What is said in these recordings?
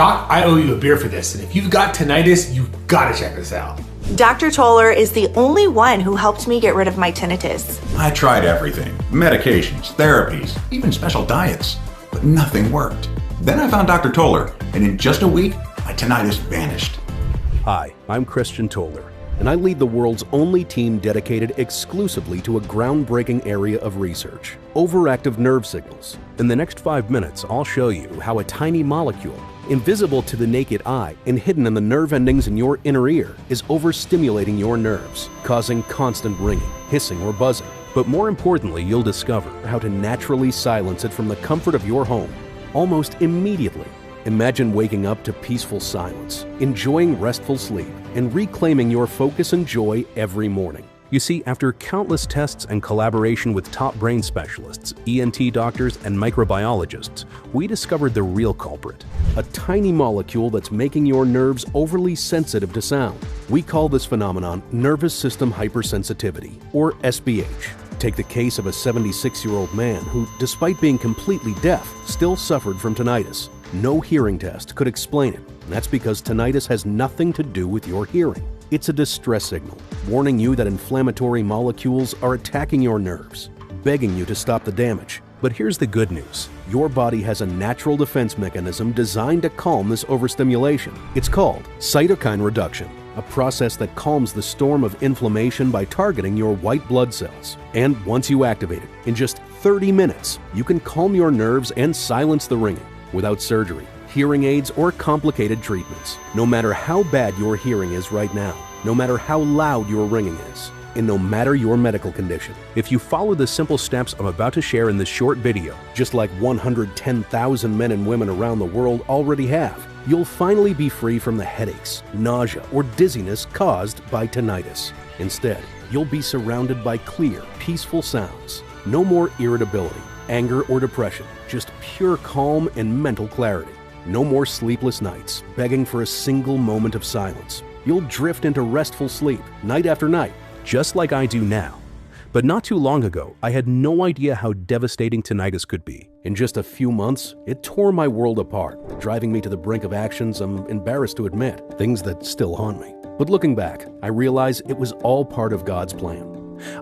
Doc, I owe you a beer for this, and if you've got tinnitus, you've got to check this out. Dr. Toller is the only one who helped me get rid of my tinnitus. I tried everything, medications, therapies, even special diets, but nothing worked. Then I found Dr. Toller, and in just a week, my tinnitus vanished. Hi, I'm Christian Toller, and I lead the world's only team dedicated exclusively to a groundbreaking area of research: overactive nerve signals. In the next 5 minutes, I'll show you how a tiny molecule, invisible to the naked eye and hidden in the nerve endings in your inner ear, is overstimulating your nerves, causing constant ringing, hissing, or buzzing. But more importantly, you'll discover how to naturally silence it from the comfort of your home, almost immediately. Imagine waking up to peaceful silence, enjoying restful sleep, and reclaiming your focus and joy every morning. You see, after countless tests and collaboration with top brain specialists, ENT doctors, and microbiologists, we discovered the real culprit: a tiny molecule that's making your nerves overly sensitive to sound. We call this phenomenon nervous system hypersensitivity, or SBH. Take the case of a 76-year-old man who, despite being completely deaf, still suffered from tinnitus. No hearing test could explain it, and that's because tinnitus has nothing to do with your hearing. It's a distress signal, warning you that inflammatory molecules are attacking your nerves, begging you to stop the damage. But here's the good news. Your body has a natural defense mechanism designed to calm this overstimulation. It's called cytokine reduction, a process that calms the storm of inflammation by targeting your white blood cells. And once you activate it, in just 30 minutes, you can calm your nerves and silence the ringing without surgery, hearing aids, or complicated treatments. No matter how bad your hearing is right now, no matter how loud your ringing is, and no matter your medical condition, if you follow the simple steps I'm about to share in this short video, just like 110,000 men and women around the world already have, you'll finally be free from the headaches, nausea, or dizziness caused by tinnitus. Instead, you'll be surrounded by clear, peaceful sounds. No more irritability, anger, or depression, just pure calm and mental clarity. No more sleepless nights, begging for a single moment of silence. You'll drift into restful sleep, night after night, just like I do now. But not too long ago, I had no idea how devastating tinnitus could be. In just a few months, it tore my world apart, driving me to the brink of actions I'm embarrassed to admit, things that still haunt me. But looking back, I realize it was all part of God's plan.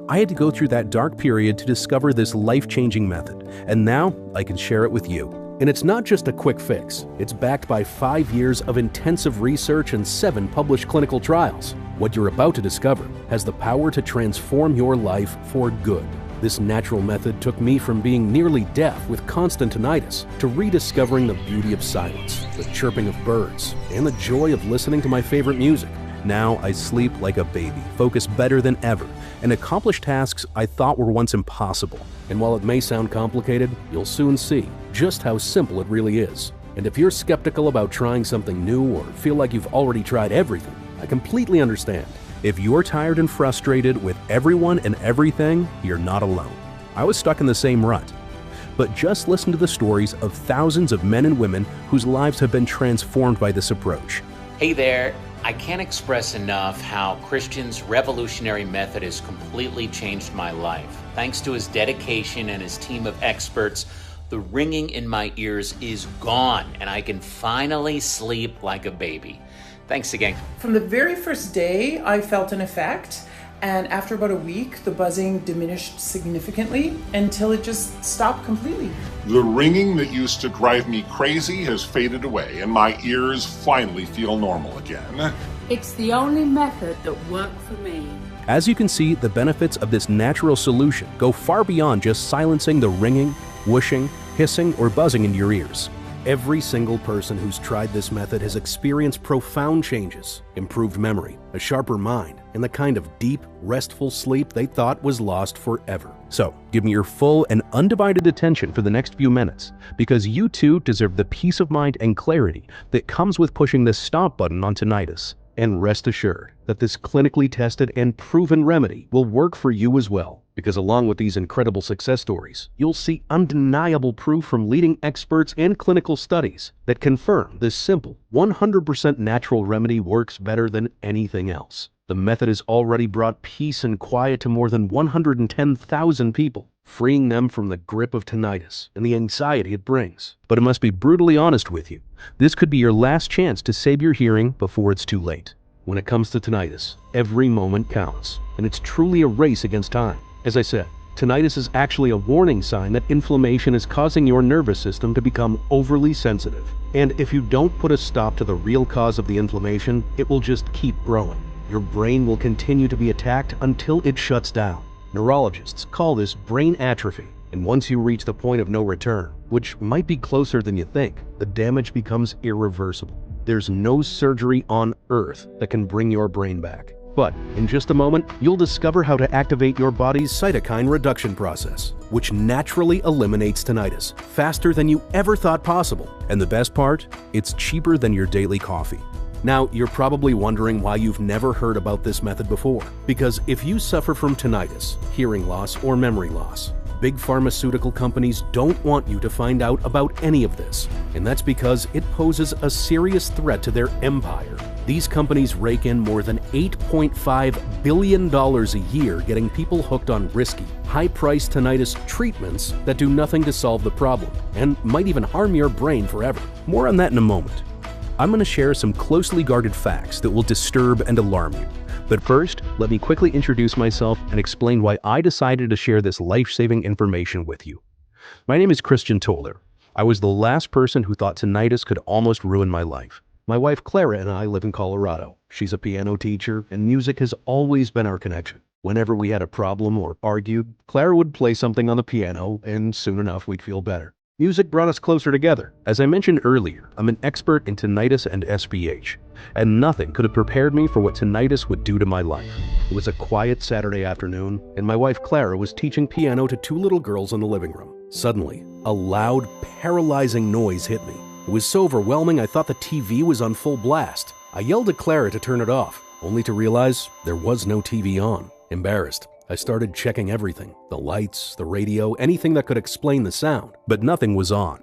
I had to go through that dark period to discover this life-changing method, and now I can share it with you. And it's not just a quick fix. It's backed by 5 years of intensive research and 7 published clinical trials. What you're about to discover has the power to transform your life for good. This natural method took me from being nearly deaf with constant tinnitus to rediscovering the beauty of silence, the chirping of birds, and the joy of listening to my favorite music. Now I sleep like a baby, focus better than ever, and accomplish tasks I thought were once impossible. And while it may sound complicated, you'll soon see just how simple it really is. And if you're skeptical about trying something new or feel like you've already tried everything, I completely understand. If you're tired and frustrated with everyone and everything, you're not alone. I was stuck in the same rut. But just listen to the stories of thousands of men and women whose lives have been transformed by this approach. Hey there. I can't express enough how Christian's revolutionary method has completely changed my life. Thanks to his dedication and his team of experts, the ringing in my ears is gone, and I can finally sleep like a baby. Thanks again. From the very first day, I felt an effect, and after about a week, the buzzing diminished significantly until it just stopped completely. The ringing that used to drive me crazy has faded away, and my ears finally feel normal again. It's the only method that worked for me. As you can see, the benefits of this natural solution go far beyond just silencing the ringing, whooshing, hissing, or buzzing in your ears. Every single person who's tried this method has experienced profound changes, improved memory, a sharper mind, and the kind of deep, restful sleep they thought was lost forever. So, give me your full and undivided attention for the next few minutes, because you too deserve the peace of mind and clarity that comes with pushing the stop button on tinnitus. And rest assured that this clinically tested and proven remedy will work for you as well. Because along with these incredible success stories, you'll see undeniable proof from leading experts and clinical studies that confirm this simple, 100% natural remedy works better than anything else. The method has already brought peace and quiet to more than 110,000 people. freeing them from the grip of tinnitus and the anxiety it brings. But I must be brutally honest with you. This could be your last chance to save your hearing before it's too late. When it comes to tinnitus, every moment counts, and it's truly a race against time. As I said, tinnitus is actually a warning sign that inflammation is causing your nervous system to become overly sensitive. And if you don't put a stop to the real cause of the inflammation, it will just keep growing. Your brain will continue to be attacked until it shuts down. Neurologists call this brain atrophy, and once you reach the point of no return, which might be closer than you think, the damage becomes irreversible. There's no surgery on earth that can bring your brain back. But in just a moment, you'll discover how to activate your body's cytokine reduction process, which naturally eliminates tinnitus faster than you ever thought possible. And the best part? It's cheaper than your daily coffee. Now, you're probably wondering why you've never heard about this method before. Because if you suffer from tinnitus, hearing loss, or memory loss, big pharmaceutical companies don't want you to find out about any of this. And that's because it poses a serious threat to their empire. These companies rake in more than $8.5 billion a year getting people hooked on risky, high-priced tinnitus treatments that do nothing to solve the problem, and might even harm your brain forever. More on that in a moment. I'm going to share some closely guarded facts that will disturb and alarm you. But first, let me quickly introduce myself and explain why I decided to share this life-saving information with you. My name is Christian Toller. I was the last person who thought tinnitus could almost ruin my life. My wife Clara and I live in Colorado. She's a piano teacher, and music has always been our connection. Whenever we had a problem or argued, Clara would play something on the piano, and soon enough we'd feel better. Music brought us closer together. As I mentioned earlier, I'm an expert in tinnitus and SPH, and nothing could have prepared me for what tinnitus would do to my life. It was a quiet Saturday afternoon, and my wife Clara was teaching piano to two little girls in the living room. Suddenly, a loud, paralyzing noise hit me. It was so overwhelming I thought the TV was on full blast. I yelled at Clara to turn it off, only to realize there was no TV on. Embarrassed, I started checking everything, the lights, the radio, anything that could explain the sound, but nothing was on.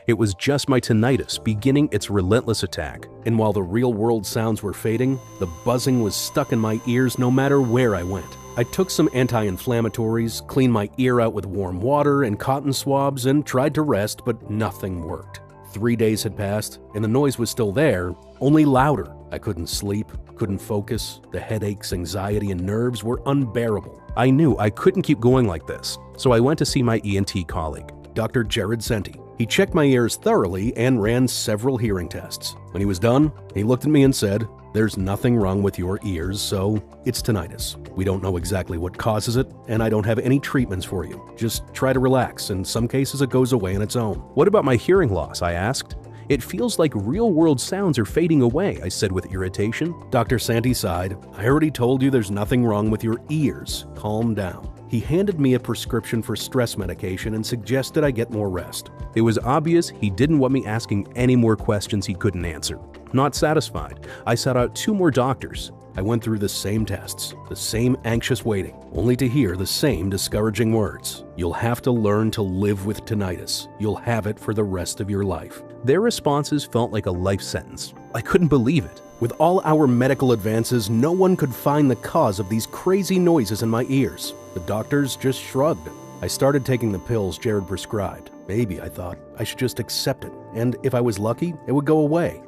It was just my tinnitus beginning its relentless attack, and while the real-world sounds were fading, the buzzing was stuck in my ears no matter where I went. I took some anti-inflammatories, cleaned my ear out with warm water and cotton swabs, and tried to rest, but nothing worked. 3 days had passed, and the noise was still there, only louder. I couldn't sleep, couldn't focus, the headaches, anxiety, and nerves were unbearable. I knew I couldn't keep going like this, so I went to see my ENT colleague, Dr. Jared Senti. He checked my ears thoroughly and ran several hearing tests. When he was done, he looked at me and said, "There's nothing wrong with your ears, so it's tinnitus. We don't know exactly what causes it, and I don't have any treatments for you. Just try to relax. In some cases, it goes away on its own." "What about my hearing loss?" I asked. "It feels like real-world sounds are fading away," I said with irritation. Dr. Senti sighed. "I already told you there's nothing wrong with your ears. Calm down." He handed me a prescription for stress medication and suggested I get more rest. It was obvious he didn't want me asking any more questions he couldn't answer. Not satisfied, I sought out 2 more doctors. I went through the same tests, the same anxious waiting, only to hear the same discouraging words. "You'll have to learn to live with tinnitus. You'll have it for the rest of your life." Their responses felt like a life sentence. I couldn't believe it. With all our medical advances, no one could find the cause of these crazy noises in my ears. The doctors just shrugged. I started taking the pills Jared prescribed. Maybe, I thought, I should just accept it, and if I was lucky, it would go away.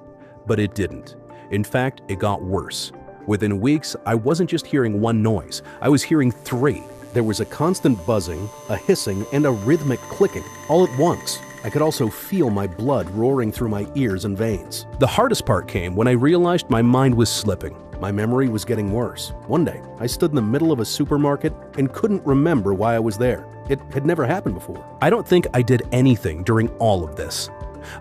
But it didn't. In fact, it got worse. Within weeks, I wasn't just hearing one noise, I was hearing 3. There was a constant buzzing, a hissing, and a rhythmic clicking, all at once. I could also feel my blood roaring through my ears and veins. The hardest part came when I realized my mind was slipping. My memory was getting worse. One day, I stood in the middle of a supermarket and couldn't remember why I was there. It had never happened before. I don't think I did anything during all of this.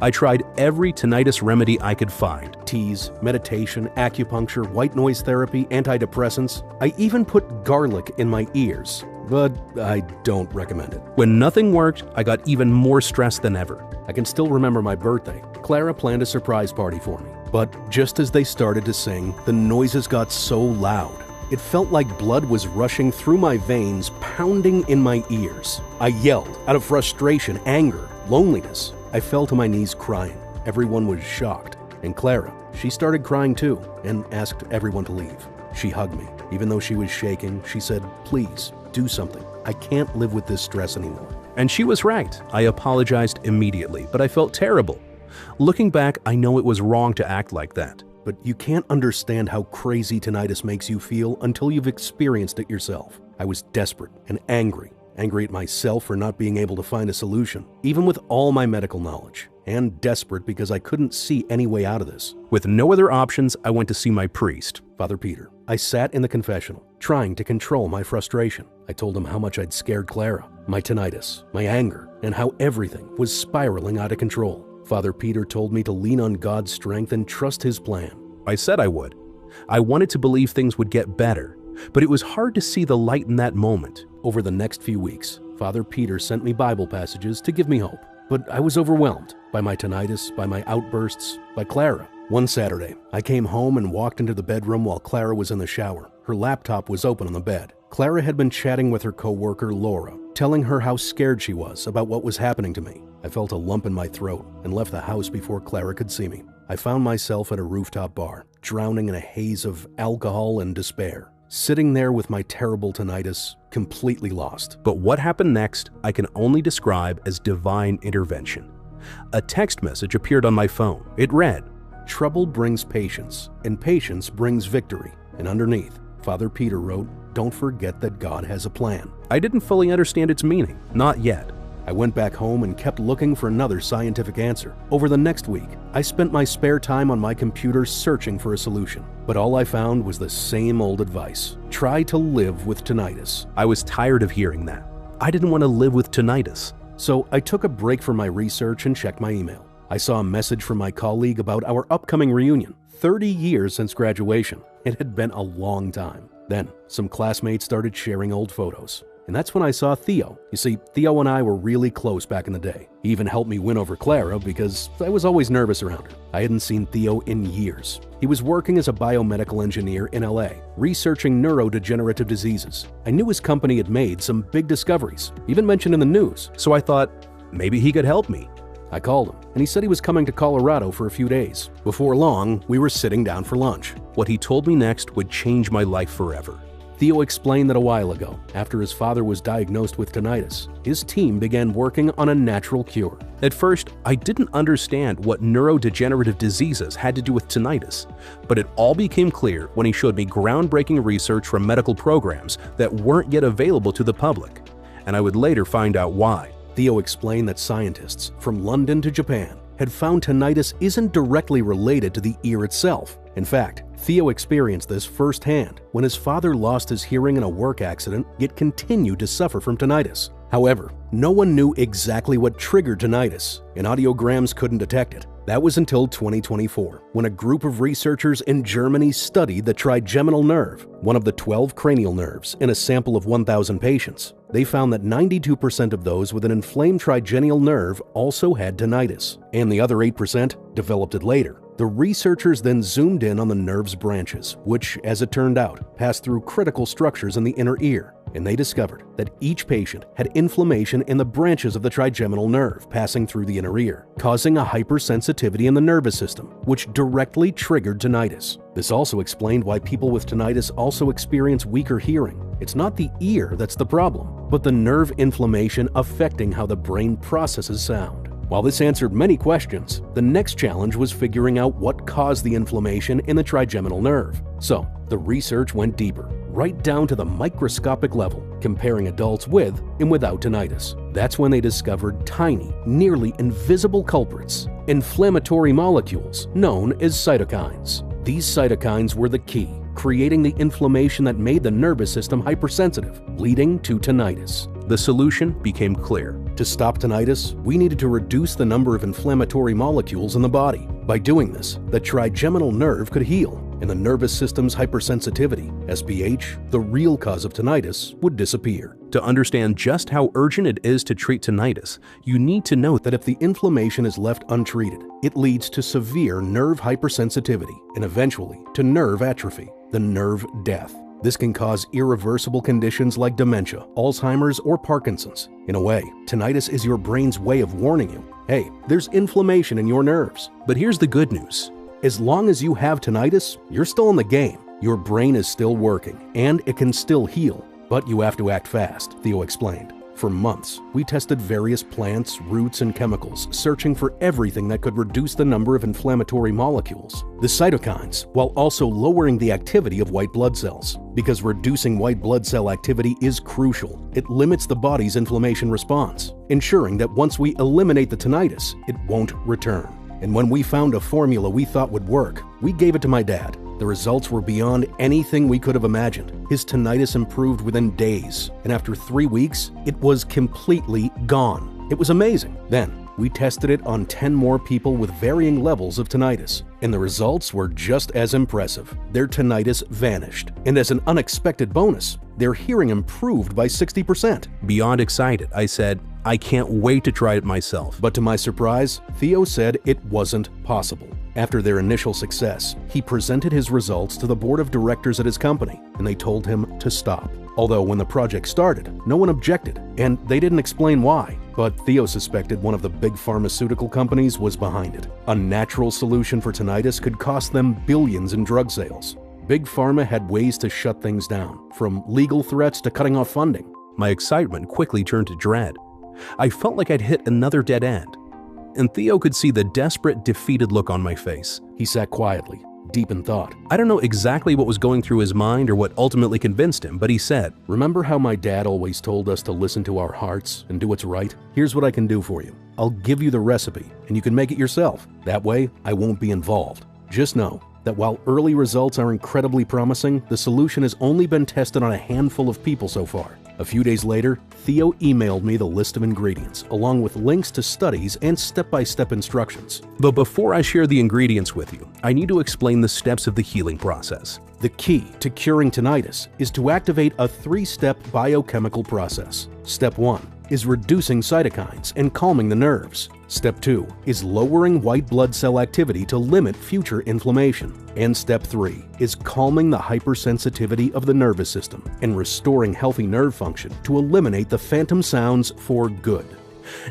I tried every tinnitus remedy I could find. Teas, meditation, acupuncture, white noise therapy, antidepressants. I even put garlic in my ears, but I don't recommend it. When nothing worked, I got even more stressed than ever. I can still remember my birthday. Clara planned a surprise party for me. But just as they started to sing, the noises got so loud. It felt like blood was rushing through my veins, pounding in my ears. I yelled out of frustration, anger, loneliness. I fell to my knees crying. Everyone was shocked. And Clara, she started crying too and asked everyone to leave. She hugged me. Even though she was shaking, she said, "Please, do something. I can't live with this stress anymore." And she was right. I apologized immediately, but I felt terrible. Looking back, I know it was wrong to act like that. But you can't understand how crazy tinnitus makes you feel until you've experienced it yourself. I was desperate and angry at myself for not being able to find a solution, even with all my medical knowledge, and desperate because I couldn't see any way out of this. With no other options, I went to see my priest, Father Peter. I sat in the confessional, trying to control my frustration. I told him how much I'd scared Clara, my tinnitus, my anger, and how everything was spiraling out of control. Father Peter told me to lean on God's strength and trust His plan. I said I would. I wanted to believe things would get better, but it was hard to see the light in that moment. Over the next few weeks, Father Peter sent me Bible passages to give me hope, but I was overwhelmed by my tinnitus, by my outbursts, by Clara. One Saturday, I came home and walked into the bedroom while Clara was in the shower. Her laptop was open on the bed. Clara had been chatting with her coworker, Laura, telling her how scared she was about what was happening to me. I felt a lump in my throat and left the house before Clara could see me. I found myself at a rooftop bar, drowning in a haze of alcohol and despair, sitting there with my terrible tinnitus, completely lost. But what happened next, I can only describe as divine intervention. A text message appeared on my phone. It read, "Trouble brings patience, and patience brings victory." And underneath, Father Peter wrote, "Don't forget that God has a plan." I didn't fully understand its meaning, not yet. I went back home and kept looking for another scientific answer. Over the next week, I spent my spare time on my computer searching for a solution. But all I found was the same old advice. Try to live with tinnitus. I was tired of hearing that. I didn't want to live with tinnitus. So I took a break from my research and checked my email. I saw a message from my colleague about our upcoming reunion. 30 years since graduation. It had been a long time. Then, some classmates started sharing old photos. And that's when I saw Theo. You see, Theo and I were really close back in the day. He even helped me win over Clara because I was always nervous around her. I hadn't seen Theo in years. He was working as a biomedical engineer in LA, researching neurodegenerative diseases. I knew his company had made some big discoveries, even mentioned in the news, so I thought maybe he could help me. I called him, and he said he was coming to Colorado for a few days. Before long, we were sitting down for lunch. What he told me next would change my life forever. Theo explained that a while ago, after his father was diagnosed with tinnitus, his team began working on a natural cure. At first, I didn't understand what neurodegenerative diseases had to do with tinnitus, but it all became clear when he showed me groundbreaking research from medical programs that weren't yet available to the public, and I would later find out why. Theo explained that scientists from London to Japan had found tinnitus isn't directly related to the ear itself. In fact, Theo experienced this firsthand when his father lost his hearing in a work accident yet continued to suffer from tinnitus. However, no one knew exactly what triggered tinnitus, and audiograms couldn't detect it. That was until 2024, when a group of researchers in Germany studied the trigeminal nerve, one of the 12 cranial nerves, in a sample of 1,000 patients. They found that 92% of those with an inflamed trigeminal nerve also had tinnitus, and the other 8% developed it later. The researchers then zoomed in on the nerve's branches, which, as it turned out, passed through critical structures in the inner ear, and they discovered that each patient had inflammation in the branches of the trigeminal nerve passing through the inner ear, causing a hypersensitivity in the nervous system, which directly triggered tinnitus. This also explained why people with tinnitus also experience weaker hearing. It's not the ear that's the problem, but the nerve inflammation affecting how the brain processes sound. While this answered many questions, the next challenge was figuring out what caused the inflammation in the trigeminal nerve. So, the research went deeper, right down to the microscopic level, comparing adults with and without tinnitus. That's when they discovered tiny, nearly invisible culprits, inflammatory molecules known as cytokines. These cytokines were the key, creating the inflammation that made the nervous system hypersensitive, leading to tinnitus. The solution became clear. To stop tinnitus, we needed to reduce the number of inflammatory molecules in the body. By doing this, the trigeminal nerve could heal, and the nervous system's hypersensitivity, SPH, the real cause of tinnitus, would disappear. To understand just how urgent it is to treat tinnitus, you need to note that if the inflammation is left untreated, it leads to severe nerve hypersensitivity and eventually to nerve atrophy, the nerve death. This can cause irreversible conditions like dementia, Alzheimer's, or Parkinson's. In a way, tinnitus is your brain's way of warning you, hey, there's inflammation in your nerves. But here's the good news. As long as you have tinnitus, you're still in the game. Your brain is still working, and it can still heal. But you have to act fast, Theo explained. For months, we tested various plants, roots, and chemicals, searching for everything that could reduce the number of inflammatory molecules, the cytokines, while also lowering the activity of white blood cells. Because reducing white blood cell activity is crucial, it limits the body's inflammation response, ensuring that once we eliminate the tinnitus, it won't return. And when we found a formula we thought would work, we gave it to my dad. The results were beyond anything we could have imagined. His tinnitus improved within days, and after 3 weeks, it was completely gone. It was amazing. Then, we tested it on 10 more people with varying levels of tinnitus, and the results were just as impressive. Their tinnitus vanished, and as an unexpected bonus, their hearing improved by 60%. Beyond excited, I said, I can't wait to try it myself. But to my surprise, Theo said it wasn't possible. After their initial success, he presented his results to the board of directors at his company, and they told him to stop. Although when the project started, no one objected, and they didn't explain why. But Theo suspected one of the big pharmaceutical companies was behind it. A natural solution for tinnitus could cost them billions in drug sales. Big Pharma had ways to shut things down, from legal threats to cutting off funding. My excitement quickly turned to dread. I felt like I'd hit another dead end. And Theo could see the desperate, defeated look on my face. He sat quietly, deep in thought. I don't know exactly what was going through his mind or what ultimately convinced him, but he said, "Remember how my dad always told us to listen to our hearts and do what's right? Here's what I can do for you. I'll give you the recipe, and you can make it yourself. That way, I won't be involved. Just know that while early results are incredibly promising, the solution has only been tested on a handful of people so far." A few days later, Theo emailed me the list of ingredients, along with links to studies and step-by-step instructions. But before I share the ingredients with you, I need to explain the steps of the healing process. The key to curing tinnitus is to activate a 3-step biochemical process. Step 1 is reducing cytokines and calming the nerves. Step 2 is lowering white blood cell activity to limit future inflammation. And Step 3 is calming the hypersensitivity of the nervous system and restoring healthy nerve function to eliminate the phantom sounds for good.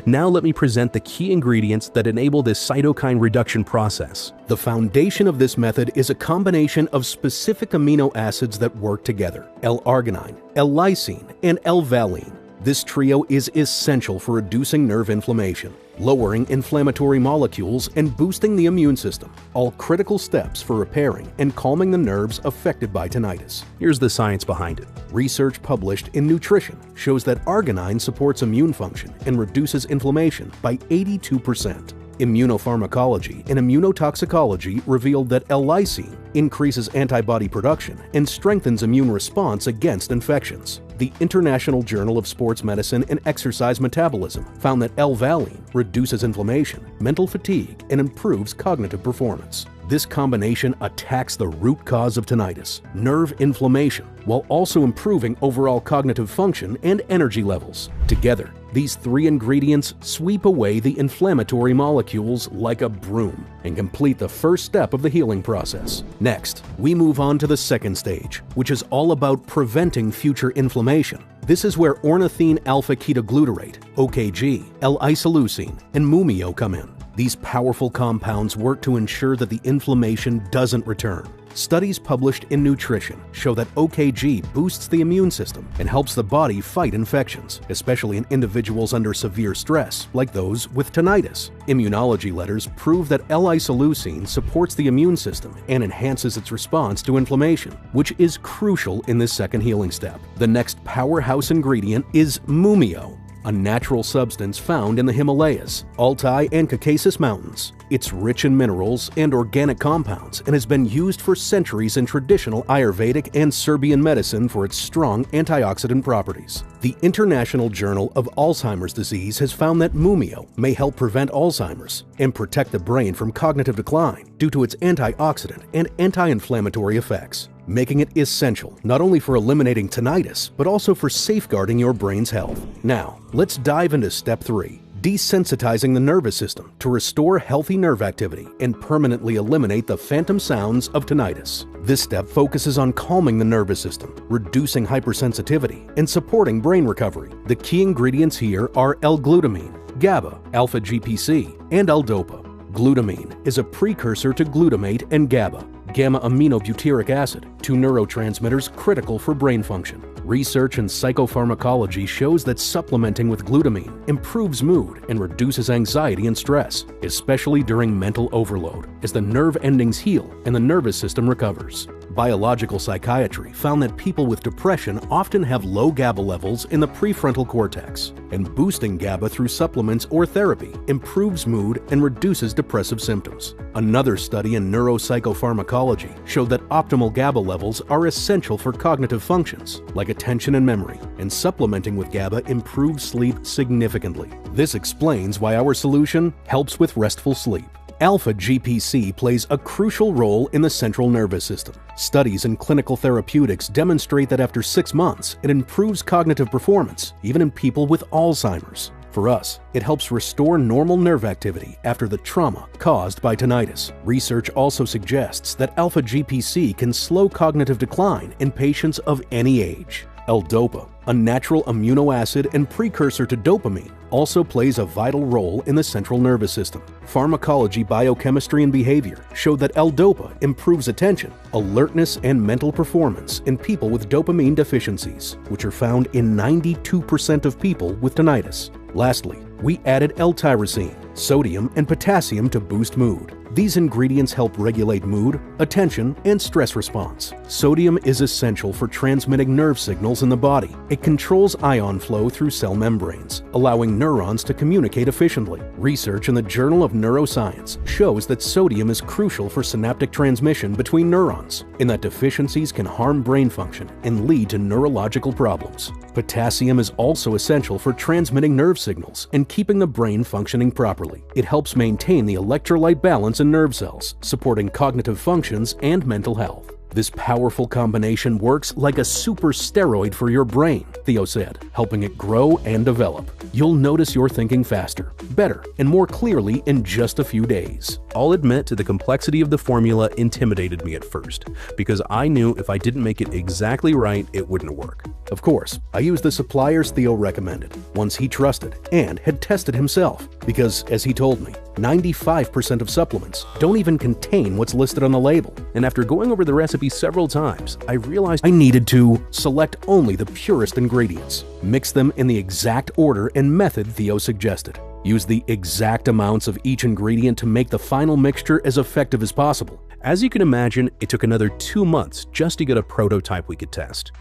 Now let me present the key ingredients that enable this cytokine reduction process. The foundation of this method is a combination of specific amino acids that work together: L-arginine, L-lysine, and L-valine. This trio is essential for reducing nerve inflammation, lowering inflammatory molecules, and boosting the immune system, all critical steps for repairing and calming the nerves affected by tinnitus. Here's the science behind it. Research published in Nutrition shows that arginine supports immune function and reduces inflammation by 82%. Immunopharmacology and immunotoxicology revealed that L-lysine increases antibody production and strengthens immune response against infections. The International Journal of Sports Medicine and Exercise Metabolism found that L-valine reduces inflammation, mental fatigue, and improves cognitive performance. This combination attacks the root cause of tinnitus, nerve inflammation, while also improving overall cognitive function and energy levels. Together, these 3 ingredients sweep away the inflammatory molecules like a broom and complete the first step of the healing process. Next, we move on to the second stage, which is all about preventing future inflammation. This is where ornithine alpha-ketoglutarate, OKG, L-isoleucine, and Mumio come in. These powerful compounds work to ensure that the inflammation doesn't return. Studies published in Nutrition show that OKG boosts the immune system and helps the body fight infections, especially in individuals under severe stress, like those with tinnitus. Immunology letters prove that L-isoleucine supports the immune system and enhances its response to inflammation, which is crucial in this second healing step. The next powerhouse ingredient is Mumio, a natural substance found in the Himalayas, Altai, and Caucasus Mountains. It's rich in minerals and organic compounds and has been used for centuries in traditional Ayurvedic and Serbian medicine for its strong antioxidant properties. The International Journal of Alzheimer's Disease has found that Mumio may help prevent Alzheimer's and protect the brain from cognitive decline due to its antioxidant and anti-inflammatory effects, making it essential not only for eliminating tinnitus, but also for safeguarding your brain's health. Now, let's dive into Step 3, desensitizing the nervous system to restore healthy nerve activity and permanently eliminate the phantom sounds of tinnitus. This step focuses on calming the nervous system, reducing hypersensitivity, and supporting brain recovery. The key ingredients here are L-glutamine, GABA, alpha-GPC, and L-dopa. Glutamine is a precursor to glutamate and GABA, gamma-aminobutyric acid, 2 neurotransmitters critical for brain function. Research in psychopharmacology shows that supplementing with glutamine improves mood and reduces anxiety and stress, especially during mental overload, as the nerve endings heal and the nervous system recovers. Biological psychiatry found that people with depression often have low GABA levels in the prefrontal cortex, and boosting GABA through supplements or therapy improves mood and reduces depressive symptoms. Another study in neuropsychopharmacology showed that optimal GABA levels are essential for cognitive functions like attention and memory, and supplementing with GABA improves sleep significantly. This explains why our solution helps with restful sleep. Alpha-GPC plays a crucial role in the central nervous system. Studies in clinical therapeutics demonstrate that after 6 months, it improves cognitive performance, even in people with Alzheimer's. For us, it helps restore normal nerve activity after the trauma caused by tinnitus. Research also suggests that alpha-GPC can slow cognitive decline in patients of any age. L-DOPA, a natural amino acid and precursor to dopamine, also plays a vital role in the central nervous system. Pharmacology, biochemistry, and behavior show that L-DOPA improves attention, alertness, and mental performance in people with dopamine deficiencies, which are found in 92% of people with tinnitus. Lastly, we added L-tyrosine, sodium, and potassium to boost mood. These ingredients help regulate mood, attention, and stress response. Sodium is essential for transmitting nerve signals in the body. It controls ion flow through cell membranes, allowing neurons to communicate efficiently. Research in the Journal of Neuroscience shows that sodium is crucial for synaptic transmission between neurons, and that deficiencies can harm brain function and lead to neurological problems. Potassium is also essential for transmitting nerve signals and keeping the brain functioning properly. It helps maintain the electrolyte balance in nerve cells, supporting cognitive functions and mental health. This powerful combination works like a super steroid for your brain, Theo said, helping it grow and develop. You'll notice you're thinking faster, better, and more clearly in just a few days. I'll admit the complexity of the formula intimidated me at first, because I knew if I didn't make it exactly right, it wouldn't work. Of course, I used the suppliers Theo recommended, ones he trusted and had tested himself, because, as he told me, 95% of supplements don't even contain what's listed on the label. And after going over the recipe several times, I realized I needed to select only the purest ingredients, mix them in the exact order and method Theo suggested, use the exact amounts of each ingredient to make the final mixture as effective as possible. As you can imagine, it took another 2 months just to get a prototype we could test.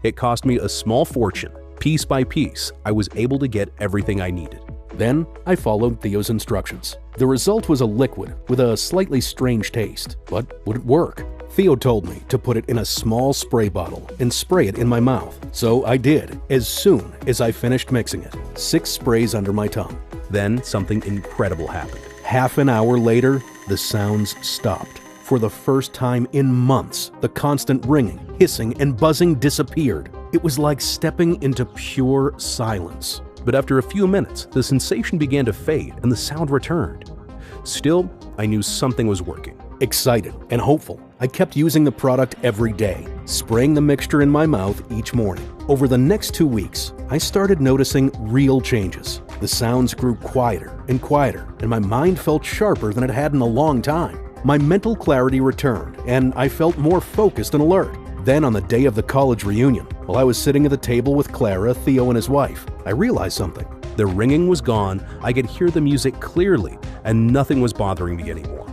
It cost me a small fortune. Piece by piece, I was able to get everything I needed. Then, I followed Theo's instructions. The result was a liquid with a slightly strange taste, but would it work? Theo told me to put it in a small spray bottle and spray it in my mouth. So I did, as soon as I finished mixing it. 6 sprays under my tongue. Then something incredible happened. Half an hour later, the sounds stopped. For the first time in months, the constant ringing, hissing, and buzzing disappeared. It was like stepping into pure silence. But after a few minutes, the sensation began to fade and the sound returned. Still, I knew something was working. Excited and hopeful, I kept using the product every day, spraying the mixture in my mouth each morning. Over the next 2 weeks, I started noticing real changes. The sounds grew quieter, and my mind felt sharper than it had in a long time. My mental clarity returned, and I felt more focused and alert. Then on the day of the college reunion, while I was sitting at the table with Clara, Theo, and his wife, I realized something. The ringing was gone, I could hear the music clearly, and nothing was bothering me anymore.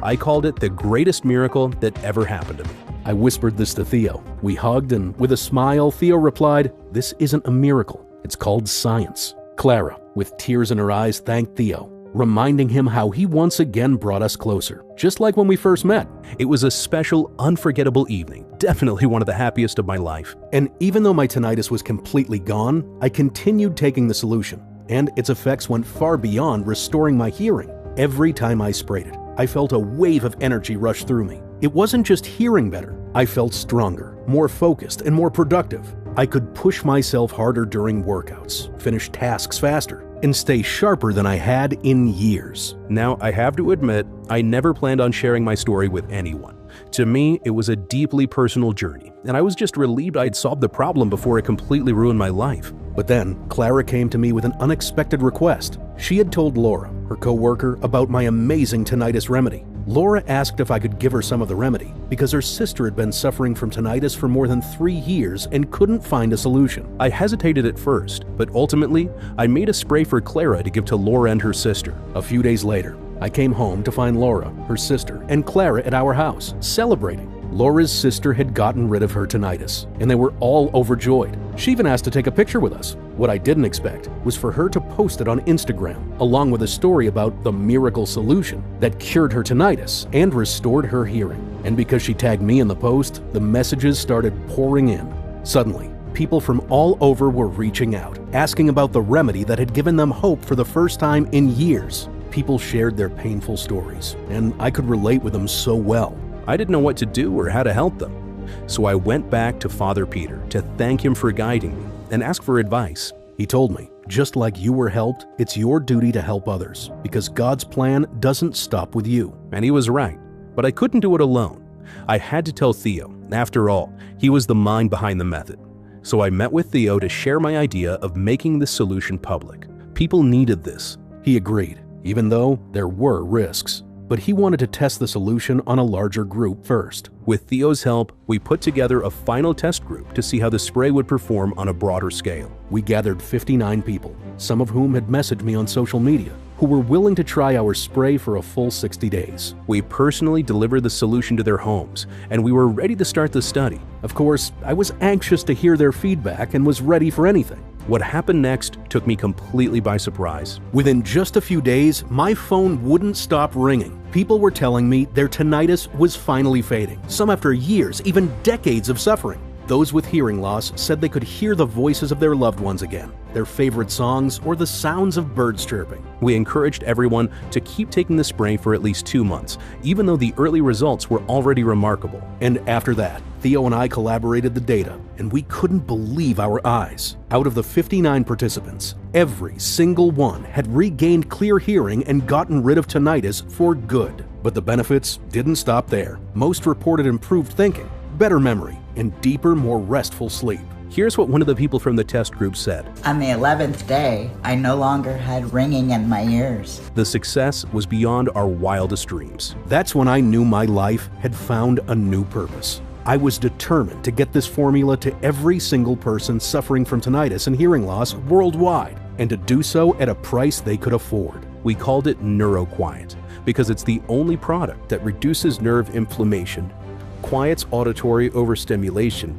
I called it the greatest miracle that ever happened to me. I whispered this to Theo. We hugged, and with a smile, Theo replied, "This isn't a miracle. It's called science." Clara, with tears in her eyes, thanked Theo, reminding him how he once again brought us closer, just like when we first met. It was a special, unforgettable evening, definitely one of the happiest of my life. And even though my tinnitus was completely gone, I continued taking the solution, and its effects went far beyond restoring my hearing. Every time I sprayed it, I felt a wave of energy rush through me. It wasn't just hearing better, I felt stronger, more focused, and more productive. I could push myself harder during workouts, finish tasks faster, and stay sharper than I had in years. Now, I have to admit, I never planned on sharing my story with anyone. To me, it was a deeply personal journey, and I was just relieved I'd solved the problem before it completely ruined my life. But then, Clara came to me with an unexpected request. She had told Laura, her co-worker, about my amazing tinnitus remedy. Laura asked if I could give her some of the remedy because her sister had been suffering from tinnitus for more than 3 years and couldn't find a solution. I hesitated at first, but ultimately, I made a spray for Clara to give to Laura and her sister. A few days later, I came home to find Laura, her sister, and Clara at our house, celebrating. Laura's sister had gotten rid of her tinnitus, and they were all overjoyed. She even asked to take a picture with us. What I didn't expect was for her to post it on Instagram, along with a story about the miracle solution that cured her tinnitus and restored her hearing. And because she tagged me in the post, the messages started pouring in. Suddenly, people from all over were reaching out, asking about the remedy that had given them hope for the first time in years. People shared their painful stories, and I could relate with them so well. I didn't know what to do or how to help them. So I went back to Father Peter to thank him for guiding me and ask for advice. He told me, just like you were helped, it's your duty to help others because God's plan doesn't stop with you. And he was right, but I couldn't do it alone. I had to tell Theo. After all, he was the mind behind the method. So I met with Theo to share my idea of making this solution public. People needed this. He agreed, even though there were risks. But he wanted to test the solution on a larger group first. With Theo's help, we put together a final test group to see how the spray would perform on a broader scale. We gathered 59 people, some of whom had messaged me on social media, who were willing to try our spray for a full 60 days. We personally delivered the solution to their homes, and we were ready to start the study. Of course, I was anxious to hear their feedback and was ready for anything. What happened next took me completely by surprise. Within just a few days, my phone wouldn't stop ringing. People were telling me their tinnitus was finally fading, some after years, even decades of suffering. Those with hearing loss said they could hear the voices of their loved ones again, their favorite songs, or the sounds of birds chirping. We encouraged everyone to keep taking the spray for at least 2 months, even though the early results were already remarkable. And after that, Theo and I collaborated the data, and we couldn't believe our eyes. Out of the 59 participants, every single one had regained clear hearing and gotten rid of tinnitus for good. But the benefits didn't stop there. Most reported improved thinking, better memory, and deeper, more restful sleep. Here's what one of the people from the test group said. On the 11th day, I no longer had ringing in my ears. The success was beyond our wildest dreams. That's when I knew my life had found a new purpose. I was determined to get this formula to every single person suffering from tinnitus and hearing loss worldwide, and to do so at a price they could afford. We called it NeuroQuiet because it's the only product that reduces nerve inflammation, quiets auditory overstimulation,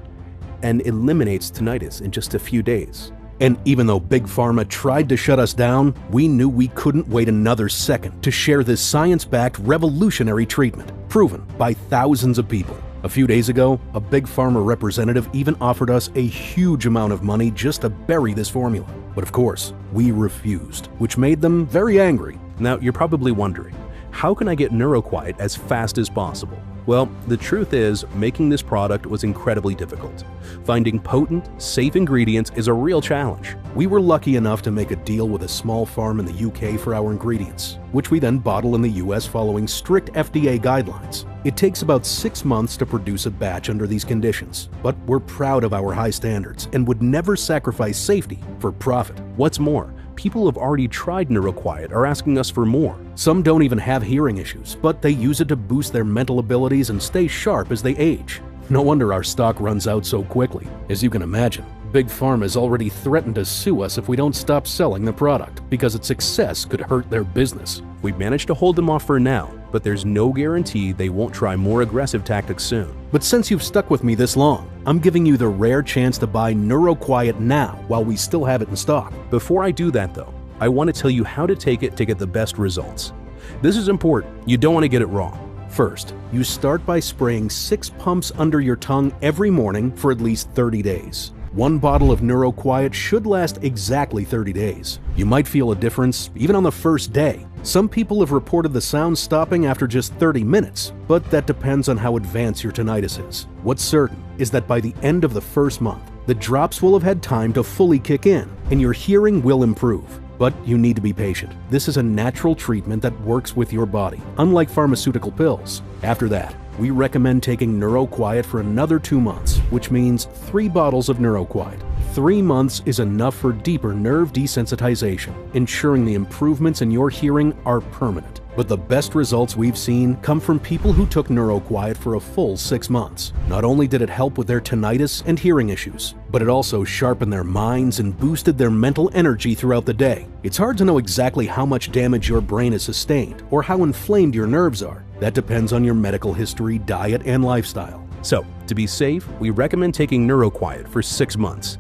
and eliminates tinnitus in just a few days. And even though Big Pharma tried to shut us down, we knew we couldn't wait another second to share this science-backed revolutionary treatment, proven by thousands of people. A few days ago, a Big Pharma representative even offered us a huge amount of money just to bury this formula. But of course, we refused, which made them very angry. Now, you're probably wondering, how can I get NeuroQuiet as fast as possible? Well, the truth is, making this product was incredibly difficult. Finding potent, safe ingredients is a real challenge. We were lucky enough to make a deal with a small farm in the UK for our ingredients, which we then bottle in the US following strict FDA guidelines. It takes about 6 months to produce a batch under these conditions, but we're proud of our high standards and would never sacrifice safety for profit. What's more, people who have already tried NeuroQuiet are asking us for more. Some don't even have hearing issues, but they use it to boost their mental abilities and stay sharp as they age. No wonder our stock runs out so quickly. As you can imagine, Big Pharma has already threatened to sue us if we don't stop selling the product, because its success could hurt their business. We've managed to hold them off for now, but there's no guarantee they won't try more aggressive tactics soon. But since you've stuck with me this long, I'm giving you the rare chance to buy NeuroQuiet now while we still have it in stock. Before I do that though, I want to tell you how to take it to get the best results. This is important. You don't want to get it wrong. First, you start by spraying 6 pumps under your tongue every morning for at least 30 days. 1 bottle of NeuroQuiet should last exactly 30 days. You might feel a difference even on the first day. Some people have reported the sound stopping after just 30 minutes, but that depends on how advanced your tinnitus is. What's certain is that by the end of the first month, the drops will have had time to fully kick in, and your hearing will improve. But you need to be patient. This is a natural treatment that works with your body, unlike pharmaceutical pills. After that, we recommend taking NeuroQuiet for another 2 months, which means 3 bottles of NeuroQuiet. 3 months is enough for deeper nerve desensitization, ensuring the improvements in your hearing are permanent. But the best results we've seen come from people who took NeuroQuiet for a full 6 months. Not only did it help with their tinnitus and hearing issues, but it also sharpened their minds and boosted their mental energy throughout the day. It's hard to know exactly how much damage your brain has sustained or how inflamed your nerves are. That depends on your medical history, diet, and lifestyle. So, to be safe, we recommend taking NeuroQuiet for 6 months.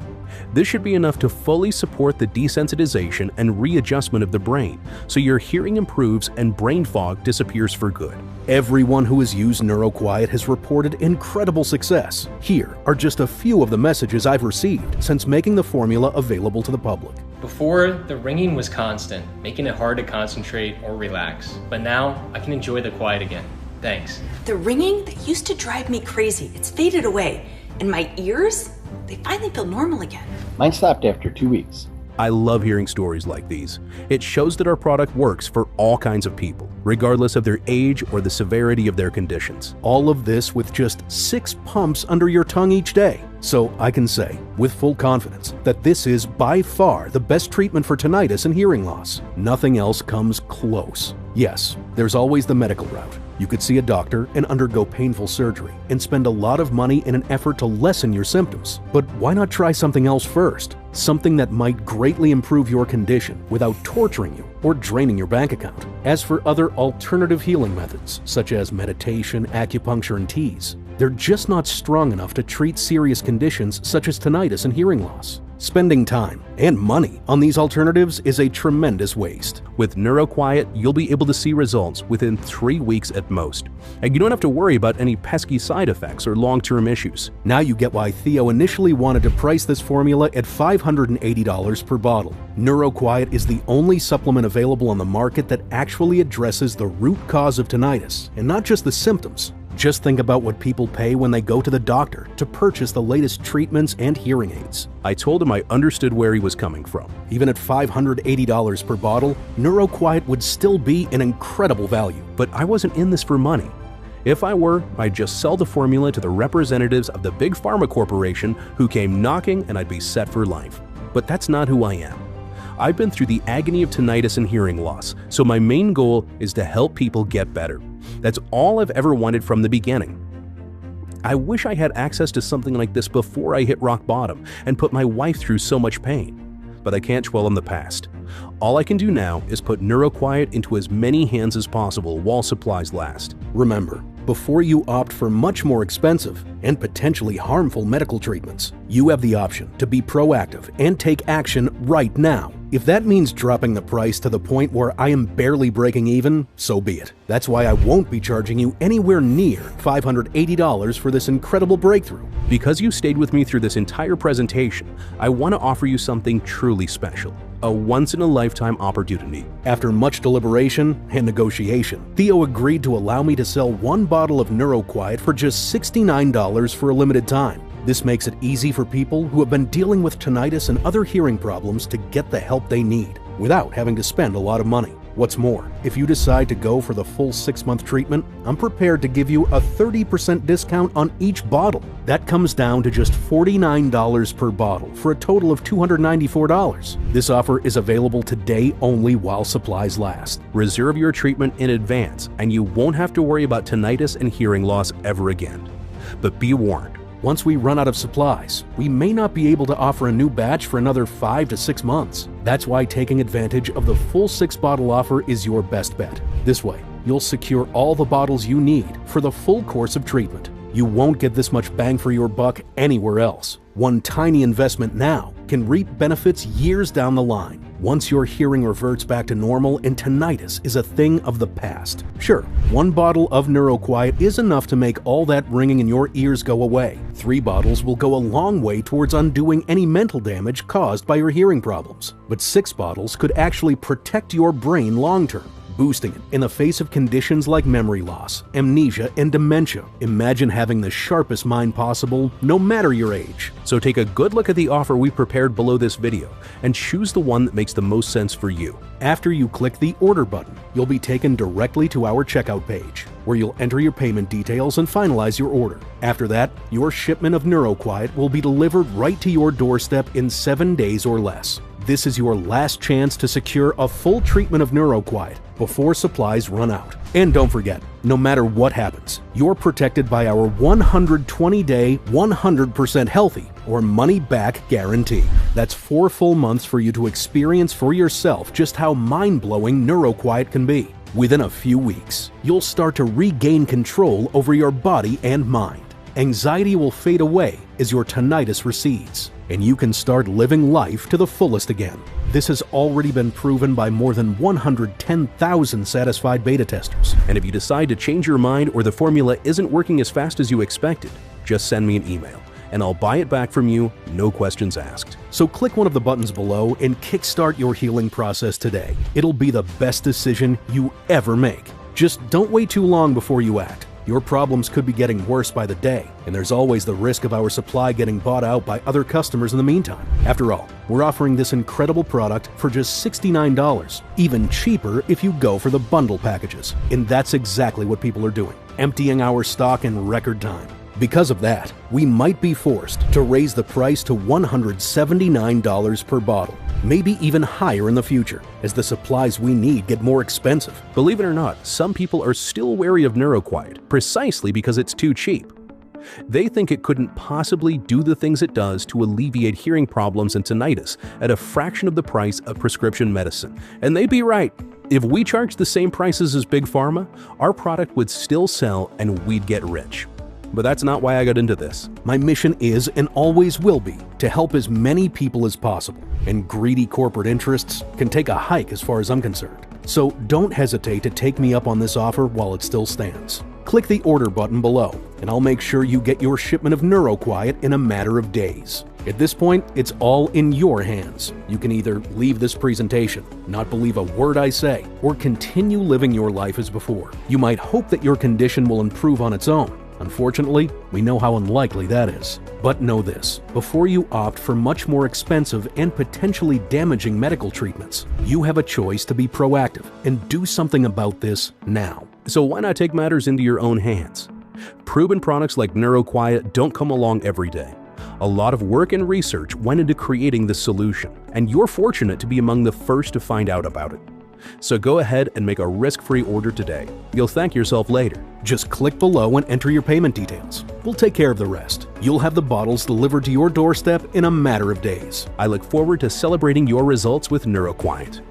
This should be enough to fully support the desensitization and readjustment of the brain, so your hearing improves and brain fog disappears for good. Everyone who has used NeuroQuiet has reported incredible success. Here are just a few of the messages I've received since making the formula available to the public. Before, the ringing was constant, making it hard to concentrate or relax. But now, I can enjoy the quiet again. Thanks. The ringing that used to drive me crazy, it's faded away. And my ears, they finally feel normal again. Mine stopped after 2 weeks. I love hearing stories like these. It shows that our product works for all kinds of people, regardless of their age or the severity of their conditions. All of this with just 6 pumps under your tongue each day. So I can say, with full confidence, that this is by far the best treatment for tinnitus and hearing loss. Nothing else comes close. Yes, there's always the medical route. You could see a doctor and undergo painful surgery and spend a lot of money in an effort to lessen your symptoms. But why not try something else first? Something that might greatly improve your condition without torturing you or draining your bank account. As for other alternative healing methods, such as meditation, acupuncture, and teas, they're just not strong enough to treat serious conditions such as tinnitus and hearing loss. Spending time and money on these alternatives is a tremendous waste. With NeuroQuiet, you'll be able to see results within 3 weeks at most. And you don't have to worry about any pesky side effects or long-term issues. Now you get why Theo initially wanted to price this formula at $580 per bottle. NeuroQuiet is the only supplement available on the market that actually addresses the root cause of tinnitus, and not just the symptoms. Just think about what people pay when they go to the doctor to purchase the latest treatments and hearing aids. I told him I understood where he was coming from. Even at $580 per bottle, NeuroQuiet would still be an incredible value. But I wasn't in this for money. If I were, I'd just sell the formula to the representatives of the big pharma corporation who came knocking and I'd be set for life. But that's not who I am. I've been through the agony of tinnitus and hearing loss, so my main goal is to help people get better. That's all I've ever wanted from the beginning. I wish I had access to something like this before I hit rock bottom and put my wife through so much pain. But I can't dwell on the past. All I can do now is put NeuroQuiet into as many hands as possible while supplies last. Remember, before you opt for much more expensive and potentially harmful medical treatments, you have the option to be proactive and take action right now. If that means dropping the price to the point where I am barely breaking even, so be it. That's why I won't be charging you anywhere near $580 for this incredible breakthrough. Because you stayed with me through this entire presentation, I want to offer you something truly special. A once-in-a-lifetime opportunity. After much deliberation and negotiation, Theo agreed to allow me to sell 1 bottle of NeuroQuiet for just $69 for a limited time. This makes it easy for people who have been dealing with tinnitus and other hearing problems to get the help they need without having to spend a lot of money. What's more, if you decide to go for the full 6-month treatment, I'm prepared to give you a 30% discount on each bottle. That comes down to just $49 per bottle for a total of $294. This offer is available today only while supplies last. Reserve your treatment in advance and you won't have to worry about tinnitus and hearing loss ever again. But be warned, once we run out of supplies, we may not be able to offer a new batch for another 5 to 6 months. That's why taking advantage of the full 6-bottle offer is your best bet. This way, you'll secure all the bottles you need for the full course of treatment. You won't get this much bang for your buck anywhere else. One tiny investment now can reap benefits years down the line. Once your hearing reverts back to normal and tinnitus is a thing of the past. Sure, 1 bottle of NeuroQuiet is enough to make all that ringing in your ears go away. 3 bottles will go a long way towards undoing any mental damage caused by your hearing problems. But 6 bottles could actually protect your brain long-term, boosting it in the face of conditions like memory loss, amnesia, and dementia. Imagine having the sharpest mind possible, no matter your age. So take a good look at the offer we prepared below this video and choose the one that makes the most sense for you. After you click the order button, you'll be taken directly to our checkout page, where you'll enter your payment details and finalize your order. After that, your shipment of NeuroQuiet will be delivered right to your doorstep in 7 days or less. This is your last chance to secure a full treatment of NeuroQuiet before supplies run out. And don't forget, no matter what happens, you're protected by our 120-day, 100% healthy or money-back guarantee. That's 4 full months for you to experience for yourself just how mind-blowing NeuroQuiet can be. Within a few weeks, you'll start to regain control over your body and mind. Anxiety will fade away as your tinnitus recedes, and you can start living life to the fullest again. This has already been proven by more than 110,000 satisfied beta testers. And if you decide to change your mind or the formula isn't working as fast as you expected, just send me an email, and I'll buy it back from you, no questions asked. So click one of the buttons below and kickstart your healing process today. It'll be the best decision you ever make. Just don't wait too long before you act. Your problems could be getting worse by the day, and there's always the risk of our supply getting bought out by other customers in the meantime. After all, we're offering this incredible product for just $69, even cheaper if you go for the bundle packages. And that's exactly what people are doing, emptying our stock in record time. Because of that, we might be forced to raise the price to $179 per bottle, maybe even higher in the future, as the supplies we need get more expensive. Believe it or not, some people are still wary of NeuroQuiet precisely because it's too cheap. They think it couldn't possibly do the things it does to alleviate hearing problems and tinnitus at a fraction of the price of prescription medicine. And they'd be right. If we charged the same prices as Big Pharma, our product would still sell and we'd get rich. But that's not why I got into this. My mission is and always will be to help as many people as possible, and greedy corporate interests can take a hike as far as I'm concerned. So don't hesitate to take me up on this offer while it still stands. Click the order button below, and I'll make sure you get your shipment of NeuroQuiet in a matter of days. At this point, it's all in your hands. You can either leave this presentation, not believe a word I say, or continue living your life as before. You might hope that your condition will improve on its own. Unfortunately, we know how unlikely that is. But know this, before you opt for much more expensive and potentially damaging medical treatments, you have a choice to be proactive and do something about this now. So why not take matters into your own hands? Proven products like NeuroQuiet don't come along every day. A lot of work and research went into creating this solution, and you're fortunate to be among the first to find out about it. So go ahead and make a risk-free order today. You'll thank yourself later. Just click below and enter your payment details. We'll take care of the rest. You'll have the bottles delivered to your doorstep in a matter of days. I look forward to celebrating your results with NeuroQuiet.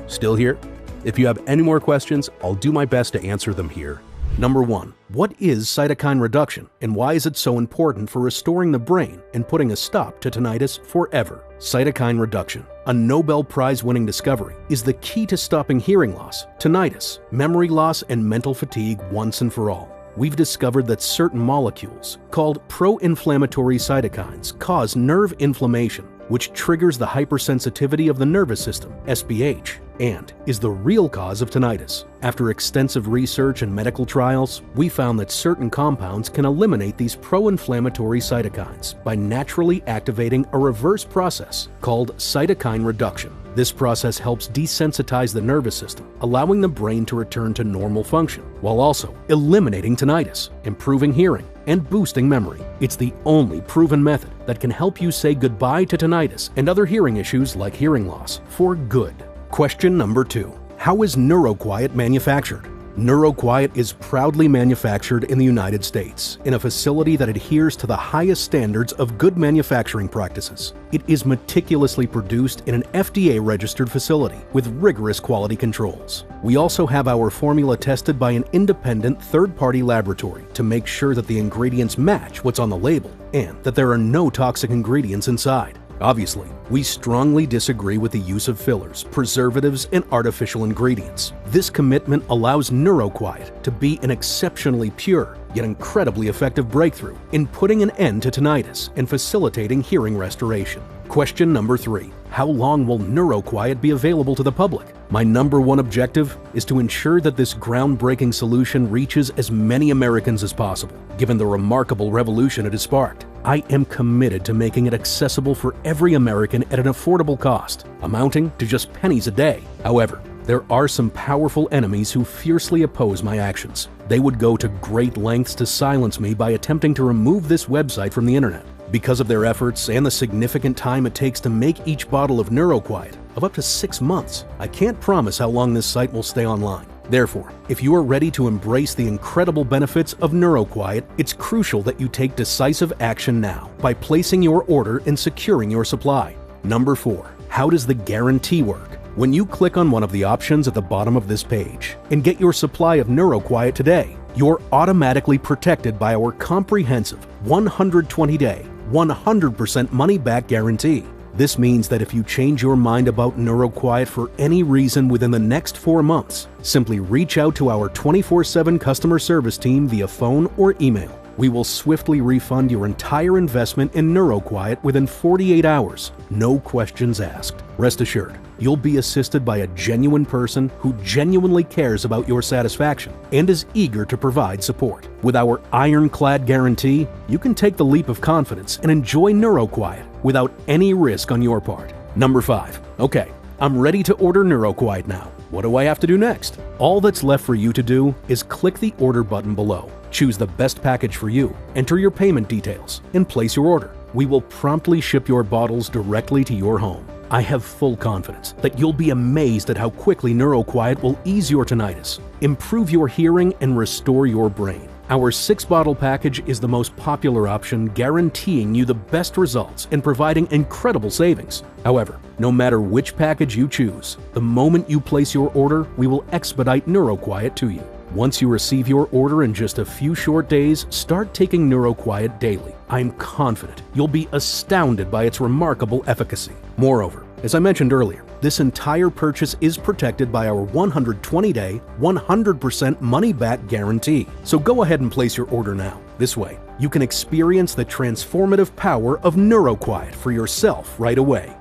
Still here? If you have any more questions, I'll do my best to answer them here. Number 1. What is cytokine reduction, and why is it so important for restoring the brain and putting a stop to tinnitus forever? Cytokine reduction, a Nobel Prize-winning discovery, is the key to stopping hearing loss, tinnitus, memory loss, and mental fatigue once and for all. We've discovered that certain molecules, called pro-inflammatory cytokines, cause nerve inflammation, which triggers the hypersensitivity of the nervous system, SPH, and is the real cause of tinnitus. After extensive research and medical trials, we found that certain compounds can eliminate these pro-inflammatory cytokines by naturally activating a reverse process called cytokine reduction. This process helps desensitize the nervous system, allowing the brain to return to normal function, while also eliminating tinnitus, improving hearing, and boosting memory. It's the only proven method that can help you say goodbye to tinnitus and other hearing issues like hearing loss for good. Question number 2. How is NeuroQuiet manufactured? NeuroQuiet is proudly manufactured in the United States in a facility that adheres to the highest standards of good manufacturing practices. It is meticulously produced in an FDA-registered facility with rigorous quality controls. We also have our formula tested by an independent third-party laboratory to make sure that the ingredients match what's on the label and that there are no toxic ingredients inside. Obviously, we strongly disagree with the use of fillers, preservatives, and artificial ingredients. This commitment allows NeuroQuiet to be an exceptionally pure, yet incredibly effective breakthrough in putting an end to tinnitus and facilitating hearing restoration. Question number 3. How long will NeuroQuiet be available to the public? My number 1 objective is to ensure that this groundbreaking solution reaches as many Americans as possible, given the remarkable revolution it has sparked. I am committed to making it accessible for every American at an affordable cost, amounting to just pennies a day. However, there are some powerful enemies who fiercely oppose my actions. They would go to great lengths to silence me by attempting to remove this website from the internet. Because of their efforts and the significant time it takes to make each bottle of NeuroQuiet, of up to 6 months, I can't promise how long this site will stay online. Therefore, if you are ready to embrace the incredible benefits of NeuroQuiet, it's crucial that you take decisive action now by placing your order and securing your supply. Number 4. How does the guarantee work? When you click on one of the options at the bottom of this page and get your supply of NeuroQuiet today, you're automatically protected by our comprehensive 120-day, 100% money-back guarantee. This means that if you change your mind about NeuroQuiet for any reason within the next 4 months, simply reach out to our 24/7 customer service team via phone or email. We will swiftly refund your entire investment in NeuroQuiet within 48 hours, no questions asked. Rest assured, you'll be assisted by a genuine person who genuinely cares about your satisfaction and is eager to provide support. With our ironclad guarantee, you can take the leap of confidence and enjoy NeuroQuiet without any risk on your part. Number 5. Okay, I'm ready to order NeuroQuiet now. What do I have to do next? All that's left for you to do is click the order button below. Choose the best package for you, enter your payment details, and place your order. We will promptly ship your bottles directly to your home. I have full confidence that you'll be amazed at how quickly NeuroQuiet will ease your tinnitus, improve your hearing, and restore your brain. Our 6-bottle package is the most popular option, guaranteeing you the best results and providing incredible savings. However, no matter which package you choose, the moment you place your order, we will expedite NeuroQuiet to you. Once you receive your order in just a few short days, start taking NeuroQuiet daily. I'm confident you'll be astounded by its remarkable efficacy. Moreover, as I mentioned earlier, this entire purchase is protected by our 120-day, 100% money-back guarantee. So go ahead and place your order now. This way, you can experience the transformative power of NeuroQuiet for yourself right away.